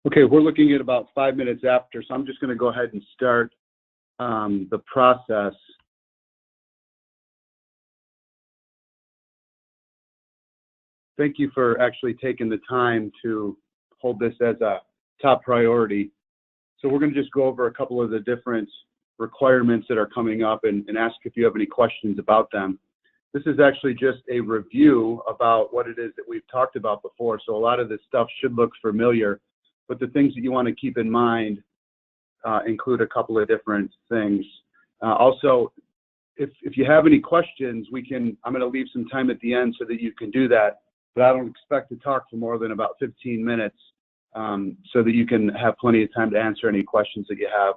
Okay, we're looking at about 5 minutes after, so I'm just going to go ahead and start the process. Thank you for actually taking the time to hold this as a top priority. So we're going to just go over a couple of the different requirements that are coming up and ask if you have any questions about them. This is actually just a review about what it is that we've talked about before, so a lot of this stuff should look familiar, but the things that you want to keep in mind include a couple of different things. Also, if you have any questions, I'm going to leave some time at the end so that you can do that, but I don't expect to talk for more than about 15 minutes so that you can have plenty of time to answer any questions that you have.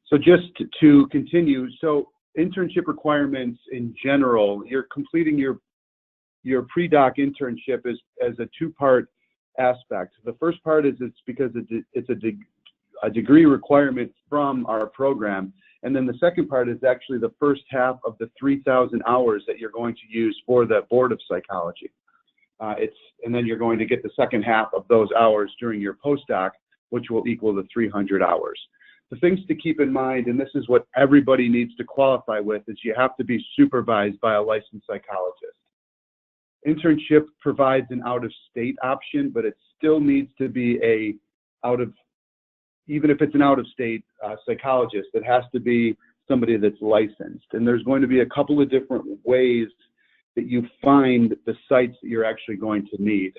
So just to continue, so internship requirements in general, you're completing your pre-doc internship as a two-part aspect. The first part is it's because it's a degree requirement from our program, and then the second part is actually the first half of the 3,000 hours that you're going to use for the Board of Psychology. And then you're going to get the second half of those hours during your postdoc, which will equal the 300 hours. The things to keep in mind, and this is what everybody needs to qualify with, is you have to be supervised by a licensed psychologist. Internship provides an out-of-state option, but it still needs to be even if it's an out-of-state psychologist, it has to be somebody that's licensed. And there's going to be a couple of different ways that you find the sites that you're actually going to need.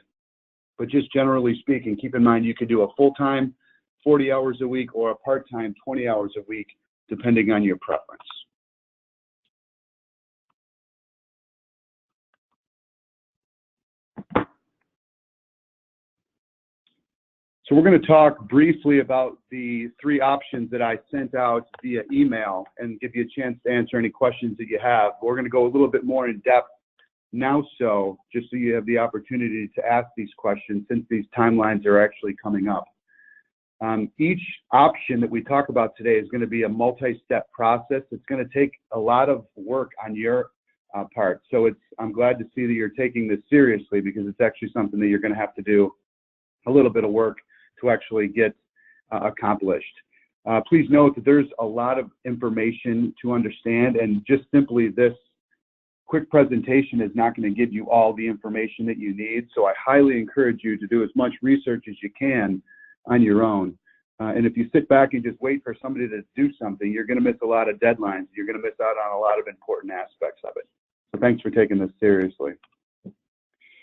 But just generally speaking, keep in mind you could do a full-time 40 hours a week or a part-time 20 hours a week, depending on your preference. So we're going to talk briefly about the three options that I sent out via email and give you a chance to answer any questions that you have. We're going to go a little bit more in depth now, just so you have the opportunity to ask these questions since these timelines are actually coming up. Each option that we talk about today is going to be a multi-step process. It's going to take a lot of work on your part. So I'm glad to see that you're taking this seriously, because it's actually something that you're going to have to do a little bit of work to actually get accomplished. Please note that there's a lot of information to understand, and just simply this quick presentation is not going to give you all the information that you need. So I highly encourage you to do as much research as you can on your own. And if you sit back and just wait for somebody to do something, you're going to miss a lot of deadlines. You're going to miss out on a lot of important aspects of it. So thanks for taking this seriously.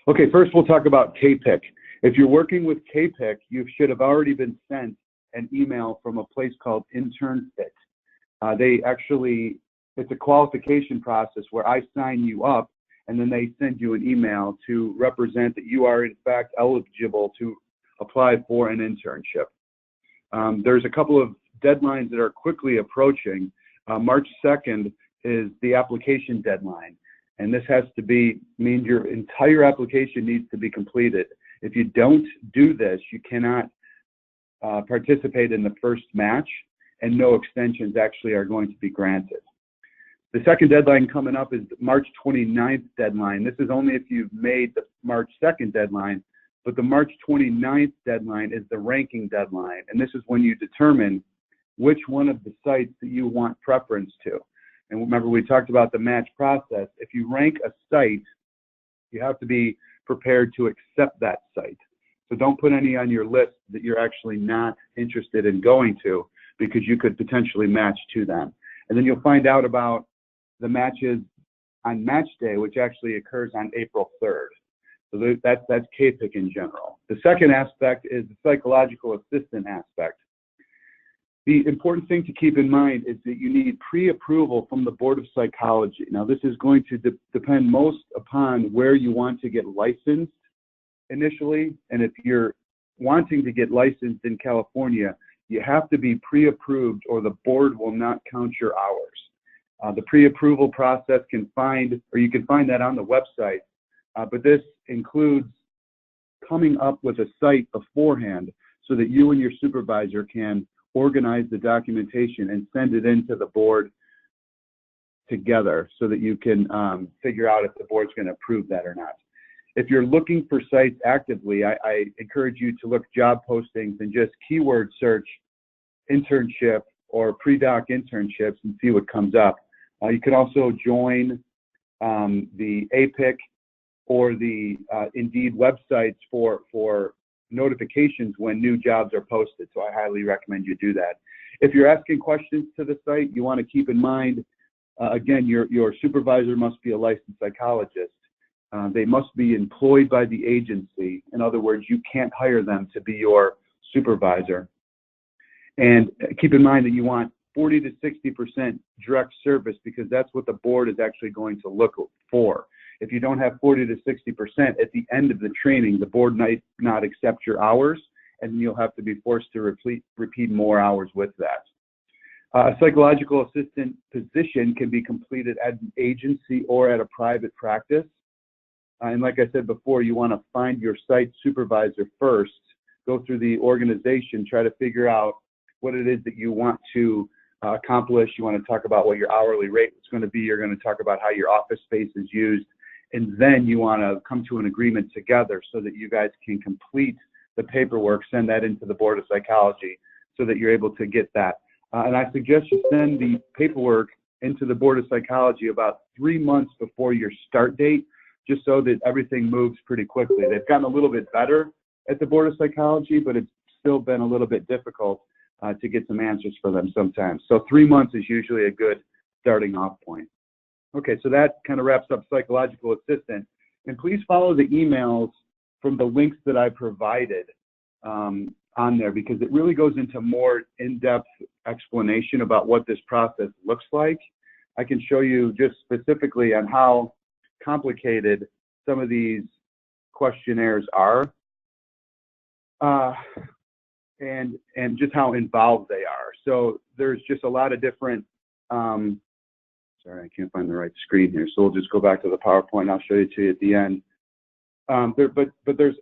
Okay, first we'll talk about KPIC. If you're working with KPIC, you should have already been sent an email from a place called Internship. It's a qualification process where I sign you up, and then they send you an email to represent that you are in fact eligible to apply for an internship. There's a couple of deadlines that are quickly approaching. March 2nd is the application deadline, and this means your entire application needs to be completed. If you don't do this, you cannot participate in the first match, and no extensions actually are going to be granted. The second deadline coming up is the March 29th deadline. This is only if you've made the March 2nd deadline, but the March 29th deadline is the ranking deadline, and this is when you determine which one of the sites that you want preference to. And remember, we talked about the match process. If you rank a site, you have to be prepared to accept that site. So don't put any on your list that you're actually not interested in going to, because you could potentially match to them. And then you'll find out about the matches on match day, which actually occurs on April 3rd. So that's KPIC in general. The second aspect is the psychological assistant aspect. The important thing to keep in mind is that you need pre-approval from the Board of Psychology. Now, this is going to depend most upon where you want to get licensed initially. And if you're wanting to get licensed in California, you have to be pre-approved or the board will not count your hours. The pre-approval process you can find that on the website, but this includes coming up with a site beforehand so that you and your supervisor can organize the documentation and send it into the board together so that you can figure out if the board's going to approve that or not. If you're looking for sites actively, I encourage you to look job postings and just keyword search internship or pre-doc internships and see what comes up. You can also join the APIC or the Indeed websites for notifications when new jobs are posted. So I highly recommend you do that. If you're asking questions to the site, you want to keep in mind, again, your supervisor must be a licensed psychologist. They must be employed by the agency. In other words, you can't hire them to be your supervisor. And keep in mind that you want 40 to 60% direct service, because that's what the board is actually going to look for. If you don't have 40 to 60% at the end of the training, the board might not accept your hours, and you'll have to be forced to repeat more hours with that. A psychological assistant position can be completed at an agency or at a private practice. And like I said before, you want to find your site supervisor first, go through the organization, try to figure out what it is that you want to accomplish. You want to talk about what your hourly rate is going to be. You're going to talk about how your office space is used. And then you want to come to an agreement together so that you guys can complete the paperwork, send that into the Board of Psychology so that you're able to get that. And I suggest you send the paperwork into the Board of Psychology about 3 months before your start date, just so that everything moves pretty quickly. They've gotten a little bit better at the Board of Psychology, but it's still been a little bit difficult to get some answers for them sometimes. So 3 months is usually a good starting off point. Okay, so that kind of wraps up psychological assistant. And please follow the emails from the links that I provided on there, because it really goes into more in-depth explanation about what this process looks like. I can show you just specifically on how complicated some of these questionnaires are, and just how involved they are. So there's just a lot of different, sorry, I can't find the right screen here. So we'll just go back to the PowerPoint. I'll show it to you at the end. But there's,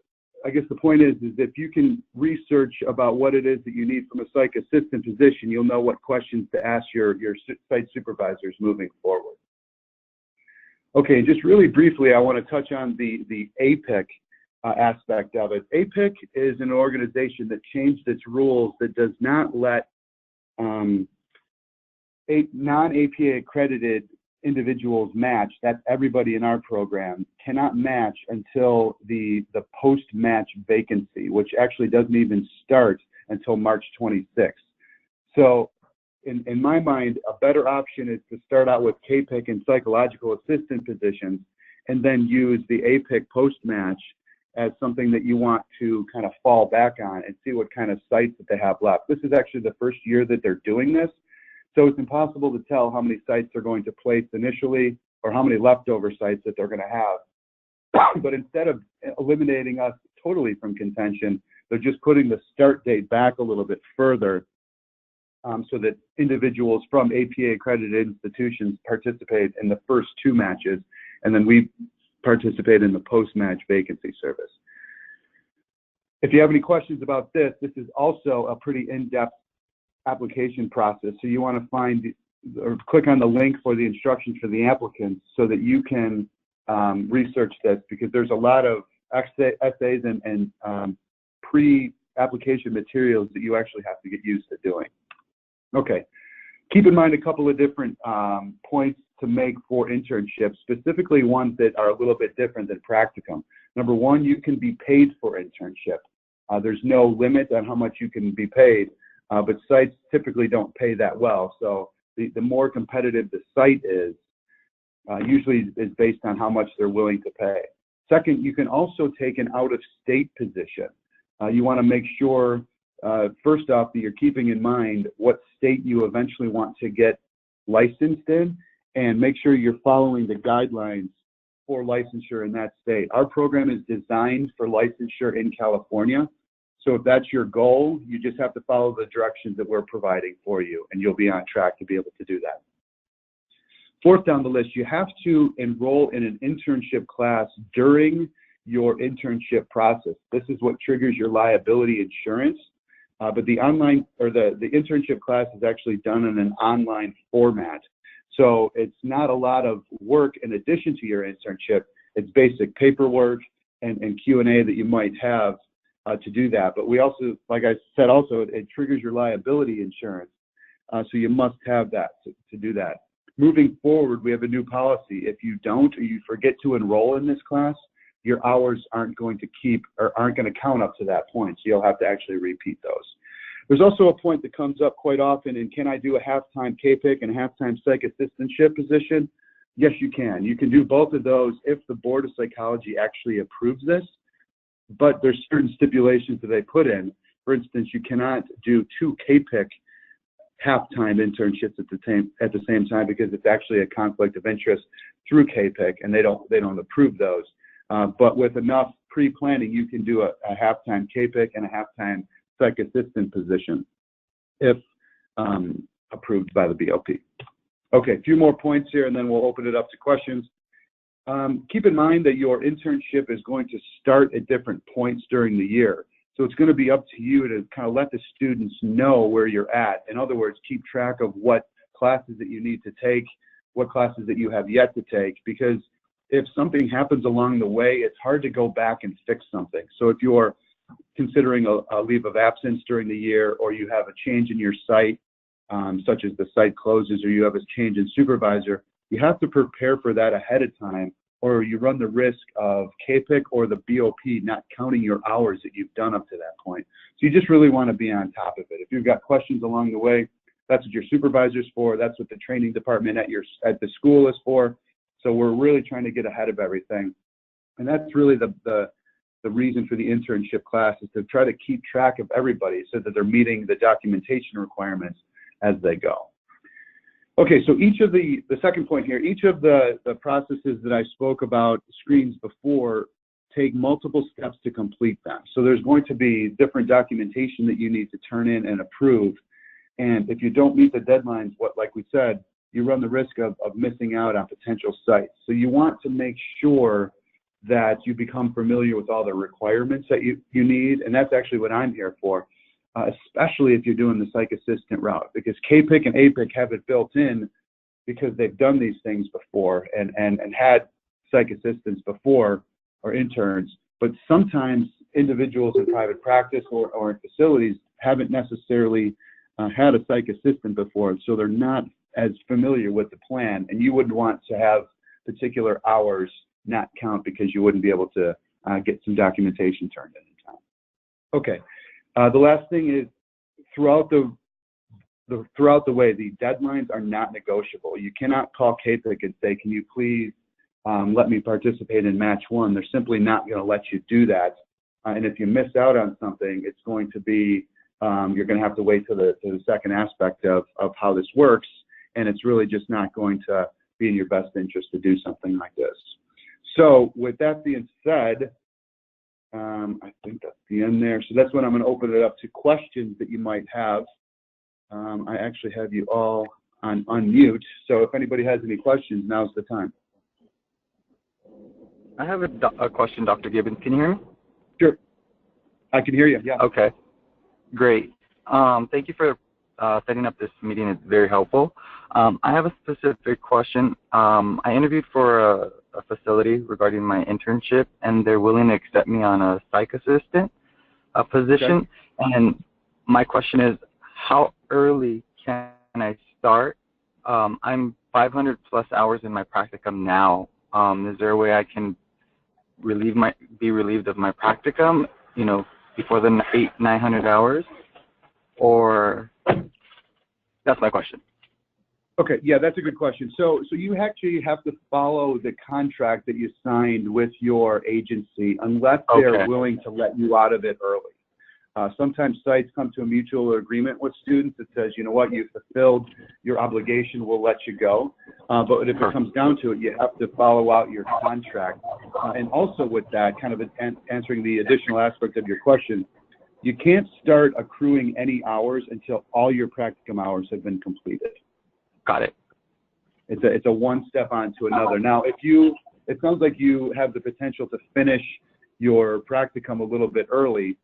I guess the point is if you can research about what it is that you need from a psych assistant position, you'll know what questions to ask your site supervisors moving forward. Okay, just really briefly, I want to touch on the APIC aspect of it. APIC is an organization that changed its rules that does not let non-APA accredited individuals match. That's everybody in our program cannot match until the post-match vacancy, which actually doesn't even start until March 26th. So in my mind, a better option is to start out with KPIC and psychological assistant positions, and then use the APIC post-match as something that you want to kind of fall back on and see what kind of sites that they have left. This is actually the first year that they're doing this, so it's impossible to tell how many sites they're going to place initially or how many leftover sites that they're going to have. But instead of eliminating us totally from contention, they're just putting the start date back a little bit further, so that individuals from APA accredited institutions participate in the first 2 matches, and then we participate in the post-match vacancy service. If you have any questions about this, this is also a pretty in-depth application process. So you want to find or click on the link for the instructions for the applicants so that you can research this, because there's a lot of essays and pre-application materials that you actually have to get used to doing. Okay, keep in mind a couple of different points to make for internships, specifically ones that are a little bit different than practicum. Number one, you can be paid for internship. There's no limit on how much you can be paid, but sites typically don't pay that well. So the more competitive the site is, usually is based on how much they're willing to pay. Second, you can also take an out-of-state position. You want to make sure, first off, that you're keeping in mind what state you eventually want to get licensed in, and make sure you're following the guidelines for licensure in that state. Our program is designed for licensure in California. So if that's your goal, you just have to follow the directions that we're providing for you, and you'll be on track to be able to do that. Fourth down the list, you have to enroll in an internship class during your internship process. This is what triggers your liability insurance. But the online or the internship class is actually done in an online format. So it's not a lot of work in addition to your internship. It's basic paperwork. and Q&A that you might have to do that. But we also, like I said, also it triggers your liability insurance, so you must have that to do that. Moving forward, we have a new policy. If you don't or you forget to enroll in this class, your hours aren't going to count up to that point, so you'll have to actually repeat those. There's also a point that comes up quite often, and can I do a half-time KPIC and a half-time psych assistantship position? Yes, you can. You can do both of those if the Board of Psychology actually approves this, but there's certain stipulations that they put in. For instance, you cannot do 2 KPIC half-time internships at the same time because it's actually a conflict of interest through KPIC, and they don't approve those. But with enough pre-planning, you can do a half-time KPIC and a half-time psych assistant position if approved by the BOP. Okay, a few more points here, and then we'll open it up to questions. Keep in mind that your internship is going to start at different points during the year. So it's going to be up to you to kind of let the students know where you're at. In other words, keep track of what classes that you need to take, what classes that you have yet to take, because if something happens along the way, it's hard to go back and fix something. So if you're considering a leave of absence during the year, or you have a change in your site, such as the site closes, or you have a change in supervisor, you have to prepare for that ahead of time, or you run the risk of KPIC or the BOP not counting your hours that you've done up to that point. So you just really want to be on top of it. If you've got questions along the way, that's what your supervisor's for. That's what the training department at the school is for. So we're really trying to get ahead of everything. And that's really the reason for the internship class, is to try to keep track of everybody so that they're meeting the documentation requirements as they go. Okay, so each of the second point here, each of the processes that I spoke about screens before take multiple steps to complete them. So there's going to be different documentation that you need to turn in and approve. And if you don't meet the deadlines, like we said, you run the risk of missing out on potential sites. So you want to make sure that you become familiar with all the requirements that you need, and that's actually what I'm here for. Especially if you're doing the psych assistant route, because KPIC and APIC have it built in because they've done these things before and had psych assistants before, or interns. But sometimes individuals in private practice or in facilities haven't necessarily had a psych assistant before, so they're not as familiar with the plan, and you wouldn't want to have particular hours not count because you wouldn't be able to get some documentation turned in time. Okay. The last thing is, throughout the way, the deadlines are not negotiable. You cannot call KPIC and say, can you please let me participate in match 1? They're simply not going to let you do that. And if you miss out on something, it's going to be, you're going to have to wait to the second aspect of how this works. And it's really just not going to be in your best interest to do something like this. So with that being said, I think that's the end there. So that's when I'm going to open it up to questions that you might have. I actually have you all on unmute. So if anybody has any questions, now's the time. I have a question, Dr. Gibbons. Can you hear me? Sure. I can hear you, yeah. Okay, great. Thank you for setting up this meeting. It's very helpful. I have a specific question. I interviewed for a facility regarding my internship, and they're willing to accept me on a psych assistant position. Okay. And my question is, how early can I start? I'm 500 plus hours in my practicum now. Is there a way I can be relieved of my practicum, before the 900 hours? Or that's my question. Okay, yeah, that's a good question. So you actually have to follow the contract that you signed with your agency unless they're willing to let you out of it early. Sometimes sites come to a mutual agreement with students that says, you know what, you've fulfilled your obligation, we'll let you go. But if it comes down to it, you have to follow out your contract. And also with that, kind of answering the additional aspect of your question, you can't start accruing any hours until all your practicum hours have been completed. Got it. It's a one step on to another. Now, it sounds like you have the potential to finish your practicum a little bit early.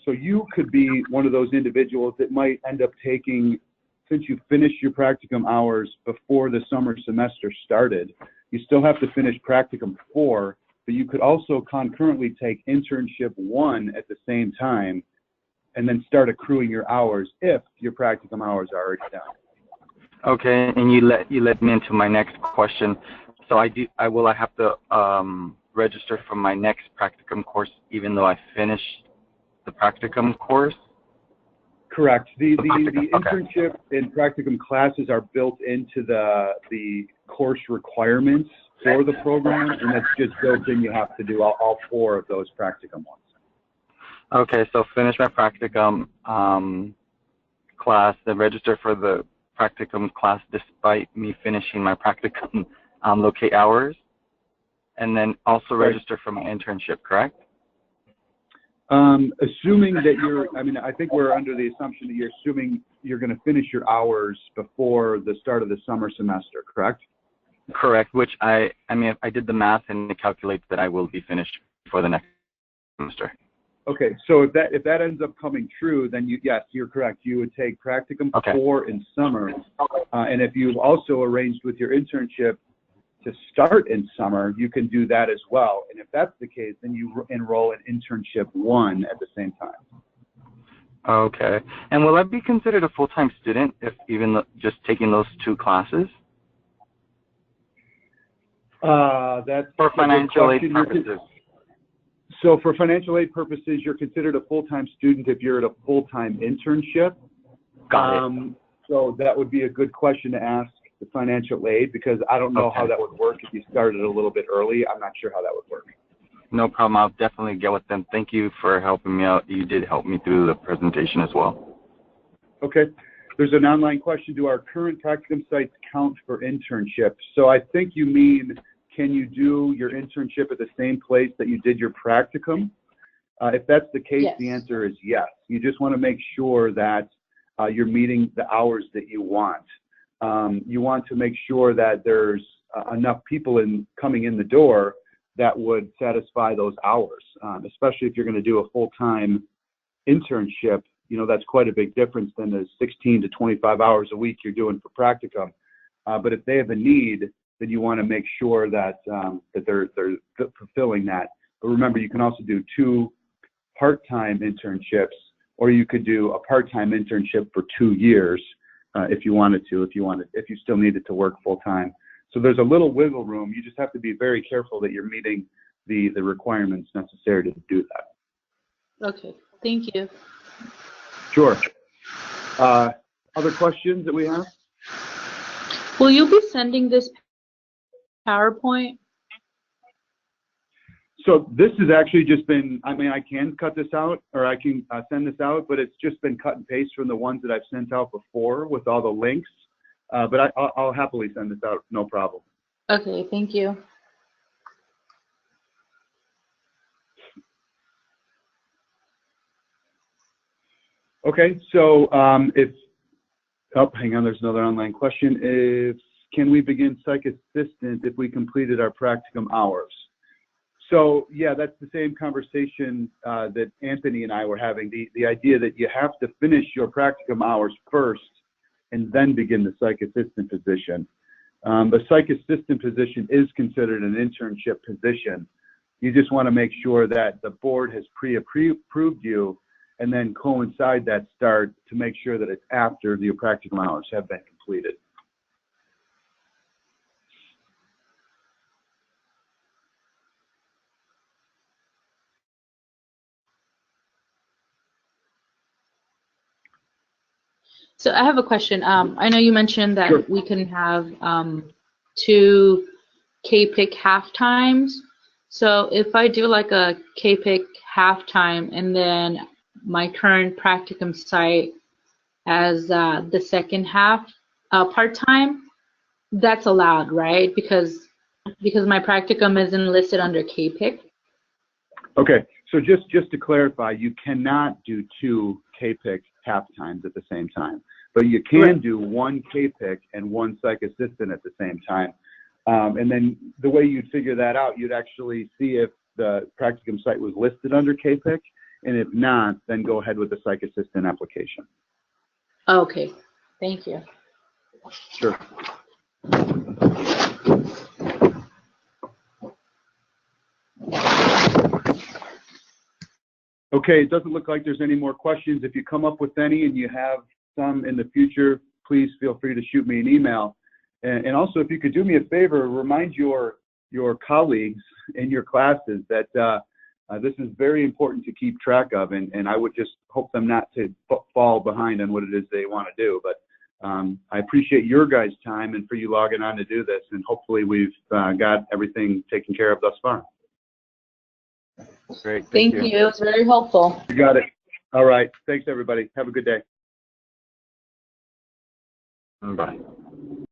So you could be one of those individuals that might end up taking, since you finished your practicum hours before the summer semester started, you still have to finish practicum 4 but you could also concurrently take Internship 1 at the same time and then start accruing your hours if your practicum hours are already done. Okay, and you led me into my next question. So I have to register for my next practicum course even though I finished the practicum course? Correct. The Okay. internship and practicum classes are built into the course requirements for the program, and it's just built in. You have to do all 4 of those practicum ones. Okay, so finish my practicum class, then register for the practicum class despite me finishing my practicum locate hours, and then also register for my internship, correct? Assuming that I think we're under the assumption that you're assuming you're going to finish your hours before the start of the summer semester, correct? Correct, which I did the math and it calculates that I will be finished for the next semester. Okay, so if that ends up coming true, then yes, you're correct. You would take practicum 4 in summer, and if you've also arranged with your internship to start in summer, you can do that as well. And if that's the case, then you enroll in Internship 1 at the same time. Okay, and will I be considered a full-time student if just taking those 2 classes? That's for financial aid purposes. So for financial aid purposes, you're considered a full-time student if you're at a full-time internship. Got it. So that would be a good question to ask the financial aid, because I don't know how that would work if you started a little bit early. I'm not sure how that would work. No problem. I'll definitely get with them. Thank you for helping me out. You did help me through the presentation as well. Okay. There's an online question. Do our current practicum sites count for internships? So I think you mean, can you do your internship at the same place that you did your practicum? If that's the case, Yes. The answer is yes. You just want to make sure that you're meeting the hours that you want. You want to make sure that there's enough people coming in the door that would satisfy those hours, especially if you're going to do a full-time internship. You know, that's quite a big difference than the 16 to 25 hours a week you're doing for practicum. But if they have a need, then you want to make sure that they're fulfilling that. But remember, you can also do 2 part-time internships, or you could do a part-time internship for 2 years if you wanted to, if you still needed to work full-time. So there's a little wiggle room. You just have to be very careful that you're meeting the requirements necessary to do that. Okay, thank you. Sure. Other questions that we have? Will you be sending this PowerPoint? So this has actually just been, I can cut this out, or I can send this out, but it's just been cut and paste from the ones that I've sent out before with all the links. But I'll happily send this out, no problem. Okay, thank you. Okay, so hang on, there's another online question. Can we begin psych assistant if we completed our practicum hours? So yeah, that's the same conversation that Anthony and I were having, the idea that you have to finish your practicum hours first and then begin the psych assistant position. The psych assistant position is considered an internship position. You just want to make sure that the board has pre-approved you and then coincide that start to make sure that it's after your practicum hours have been completed. So I have a question. I know you mentioned that Sure. we can have 2 K-pick half times. So if I do like a K-pick half time and then my current practicum site as the second half part-time, that's allowed, right? Because my practicum isn't listed under K-pick. Okay, so just to clarify, you cannot do 2 K-pick half times at the same time, but you can do 1 K-pick and 1 psych assistant at the same time. And then the way you'd figure that out, you'd actually see if the practicum site was listed under K-pick, and if not, then go ahead with the psych assistant application. Okay, thank you. Okay, it doesn't look like there's any more questions. If you come up with any and you have some in the future, please feel free to shoot me an email. And also, if you could do me a favor, remind your colleagues in your classes that this is very important to keep track of, and I would just hope them not to fall behind on what it is they want to do. But I appreciate your guys' time and for you logging on to do this, and hopefully we've got everything taken care of thus far. Great. Thank you. It was very helpful. You got it. All right. Thanks, everybody. Have a good day. Bye.